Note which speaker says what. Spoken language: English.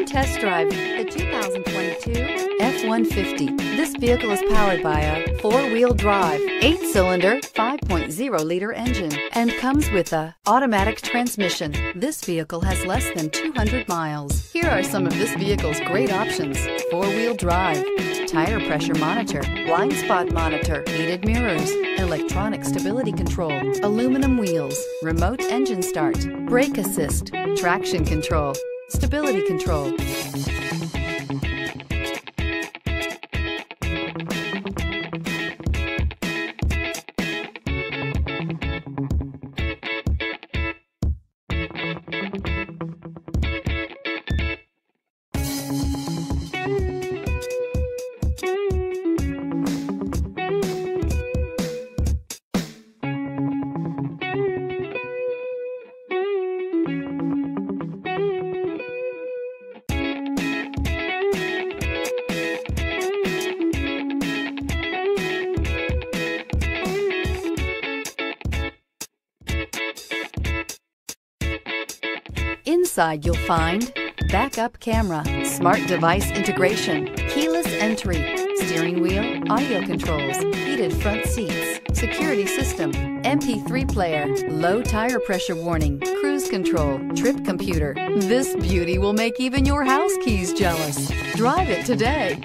Speaker 1: Come test drive the 2022 F-150. This vehicle is powered by a four-wheel drive, 8-cylinder, 5.0-liter engine and comes with a automatic transmission. This vehicle has less than 200 miles. Here are some of this vehicle's great options: four-wheel drive, tire pressure monitor, blind spot monitor, heated mirrors, electronic stability control, aluminum wheels, remote engine start, brake assist, traction control, stability control. Inside you'll find backup camera, smart device integration, keyless entry, steering wheel audio controls, heated front seats, security system, MP3 player, low tire pressure warning, cruise control, trip computer. This beauty will make even your house keys jealous. Drive it today.